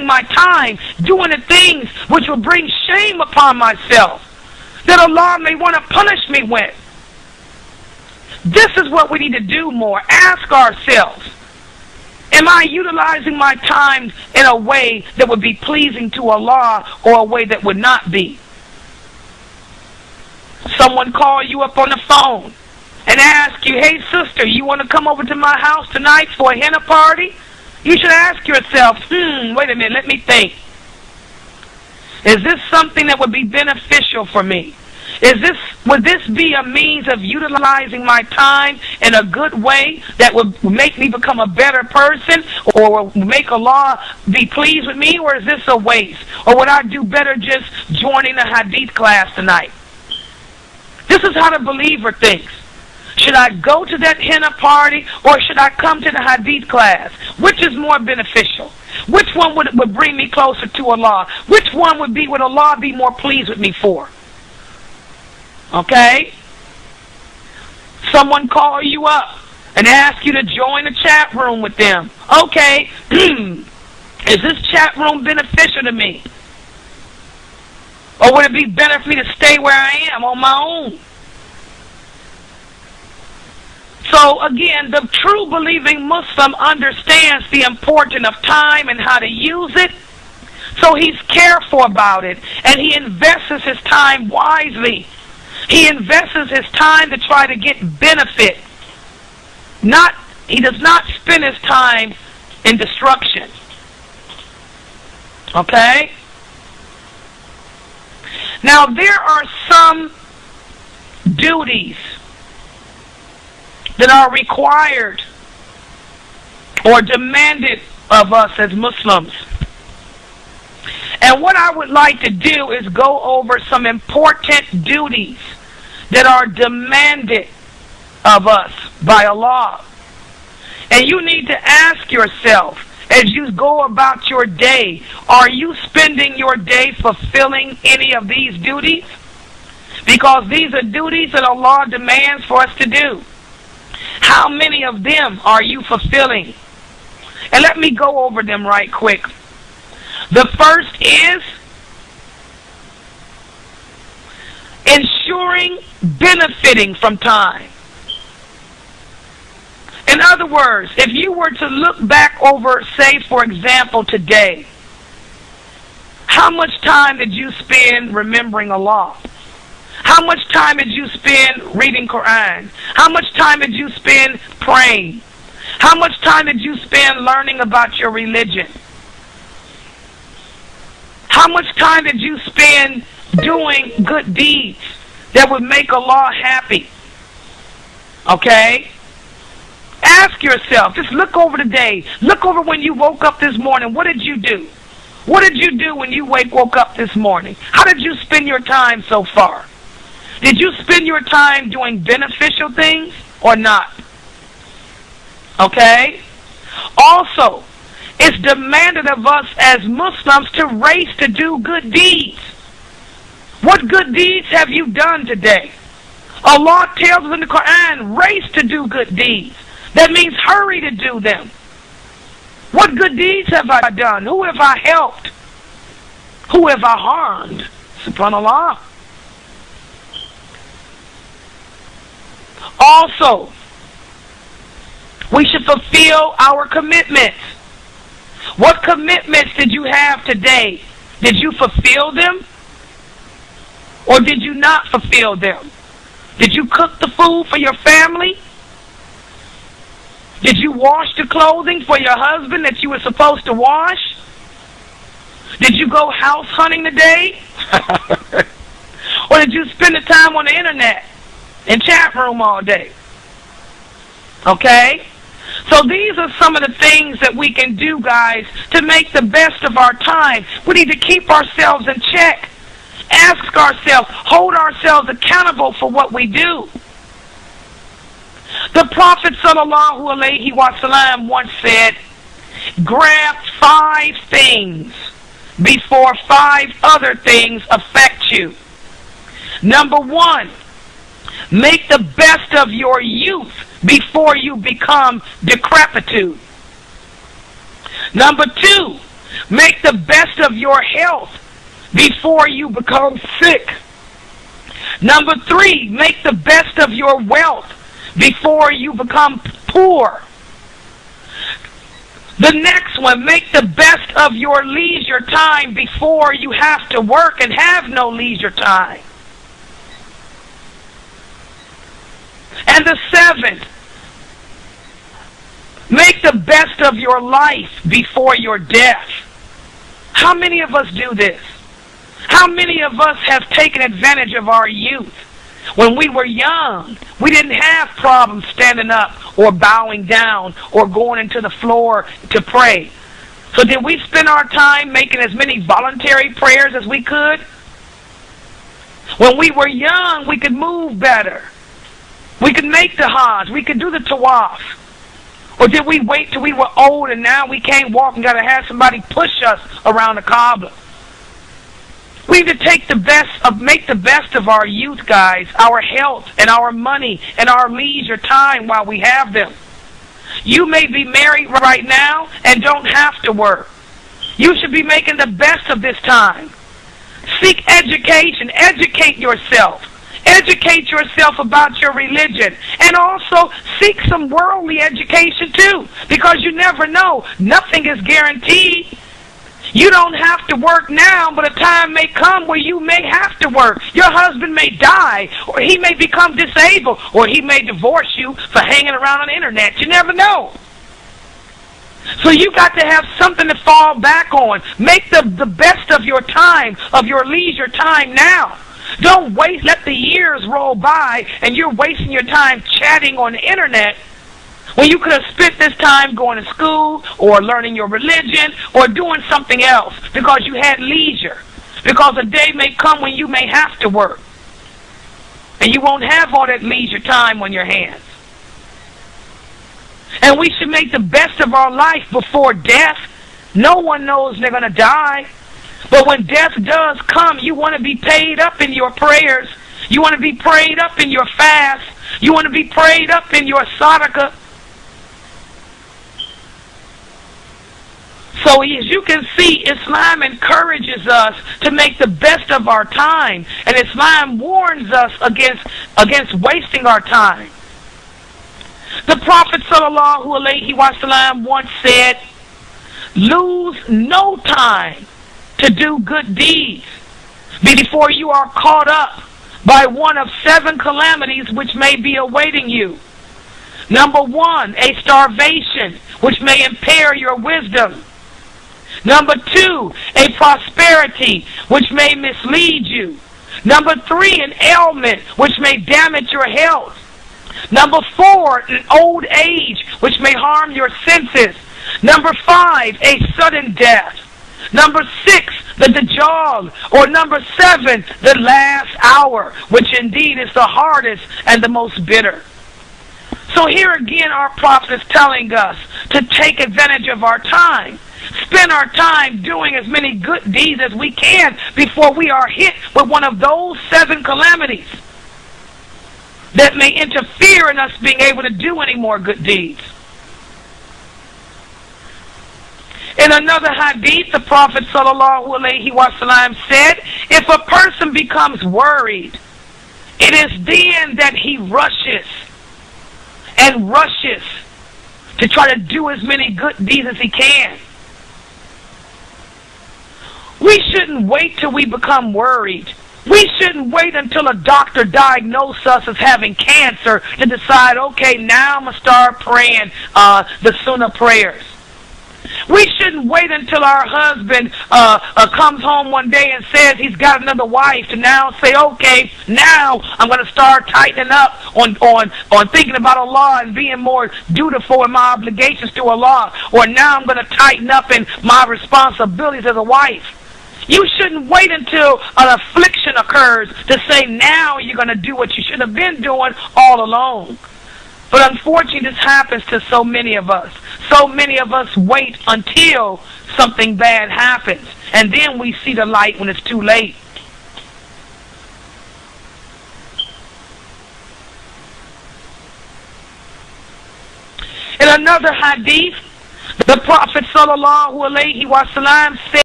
utilizing my time doing the things which will bring shame upon myself, that Allah may want to punish me with. This is what we need to do more. Ask ourselves, am I utilizing my time in a way that would be pleasing to Allah or a way that would not be? Someone call you up on the phone and ask you, hey sister, you want to come over to my house tonight for a henna party? You should ask yourself, wait a minute, let me think. Is this something that would be beneficial for me? Would this be a means of utilizing my time in a good way that would make me become a better person, or will make Allah be pleased with me, or is this a waste? Or would I do better just joining the hadith class tonight? This is how the believer thinks. Should I go to that henna party, or should I come to the hadith class? Which is more beneficial? Which one would bring me closer to Allah? Which one would Allah be more pleased with me for? Okay? Someone call you up and ask you to join the chat room with them. Okay, is this chat room beneficial to me? Or would it be better for me to stay where I am on my own? So again, the true believing Muslim understands the importance of time and how to use it. So he's careful about it, and he invests his time wisely. He invests his time to try to get benefit. He does not spend his time in destruction. Okay? Now there are some duties that are required or demanded of us as Muslims. And what I would like to do is go over some important duties that are demanded of us by Allah. And you need to ask yourself, as you go about your day, are you spending your day fulfilling any of these duties? Because these are duties that Allah demands for us to do. How many of them are you fulfilling? And let me go over them right quick. The first is ensuring benefiting from time. In other words, if you were to look back over, say for example today, how much time did you spend remembering Allah? How much time did you spend reading Quran? How much time did you spend praying? How much time did you spend learning about your religion? How much time did you spend doing good deeds that would make Allah happy? Okay? Ask yourself, just look over the day. Look over when you woke up this morning. What did you do? What did you do when you woke up this morning? How did you spend your time so far? Did you spend your time doing beneficial things or not? Okay? Also, it's demanded of us as Muslims to race to do good deeds. What good deeds have you done today? Allah tells us in the Quran, race to do good deeds. That means hurry to do them. What good deeds have I done? Who have I helped? Who have I harmed? SubhanAllah. Also, we should fulfill our commitments. What commitments did you have today? Did you fulfill them? Or did you not fulfill them? Did you cook the food for your family? Did you wash the clothing for your husband that you were supposed to wash? Did you go house hunting today? Or did you spend the time on the internet and chat room all day? Okay? So these are some of the things that we can do, guys, to make the best of our time. We need to keep ourselves in check. Ask ourselves, hold ourselves accountable for what we do. The Prophet ﷺ once said, grab 5 things before 5 other things affect you. Number 1, make the best of your youth before you become decrepitude. Number 2, make the your health before you become sick. Number 3, make the best of your wealth before you become poor. The next one, make the best of your leisure time before you have to work and have no leisure time. And the 7th, make the best of your life before your death. How many of us do this? How many of us have taken advantage of our youth? When we were young, we didn't have problems standing up or bowing down or going into the floor to pray. So did we spend our time making as many voluntary prayers as we could? When we were young, we could move better. We could make the Hajj. We could do the Tawaf. Or did we wait till we were old and now we can't walk and got to have somebody push us around the Kaaba? We need to make the best of our youth, guys, our health and our money and our leisure time while we have them. You may be married right now and don't have to work. You should be making the best of this time. Seek education. Educate yourself. Educate yourself about your religion. And also seek some worldly education too, because you never know. Nothing is guaranteed. You don't have to work now, but a time may come where you may have to work. Your husband may die, or he may become disabled, or he may divorce you for hanging around on the internet. You never know. So you got to have something to fall back on. Make the best of your time, of your leisure time now. Don't let the years roll by and you're wasting your time chatting on the internet when you could have spent this time going to school or learning your religion or doing something else because you had leisure. Because a day may come when you may have to work and you won't have all that leisure time on your hands. And we should make the best of our life before death. No one knows they're going to die. But when death does come, you want to be paid up in your prayers. You want to be prayed up in your fast. You want to be prayed up in your sadaqah. So as you can see, Islam encourages us to make the best of our time. And Islam warns us against wasting our time. The Prophet ﷺ once said, lose no time to do good deeds before you are caught up by one of 7 calamities which may be awaiting you. Number 1, a starvation which may impair your wisdom. Number 2, a prosperity which may mislead you. Number 3, an ailment which may damage your health. Number 4, an old age which may harm your senses. Number 5, a sudden death. Number 6, the Dajjal. Or number 7, the last hour, which indeed is the hardest and the most bitter. So here again our Prophet is telling us to take advantage of our time. Spend our time doing as many good deeds as we can before we are hit with one of those 7 calamities that may interfere in us being able to do any more good deeds. In another hadith, the Prophet ﷺ said, if a person becomes worried, it is then that he rushes to try to do as many good deeds as he can. We shouldn't wait till we become worried. We shouldn't wait until a doctor diagnoses us as having cancer to decide, okay, now I'm going to start praying the Sunnah prayers. We shouldn't wait until our husband comes home one day and says he's got another wife to now say, okay, now I'm going to start tightening up on thinking about Allah and being more dutiful in my obligations to Allah. Or now I'm going to tighten up in my responsibilities as a wife. You shouldn't wait until an affliction occurs to say now you're going to do what you should have been doing all along. But unfortunately, this happens to so many of us. So many of us wait until something bad happens, and then we see the light when it's too late. In another hadith, the Prophet ﷺ said,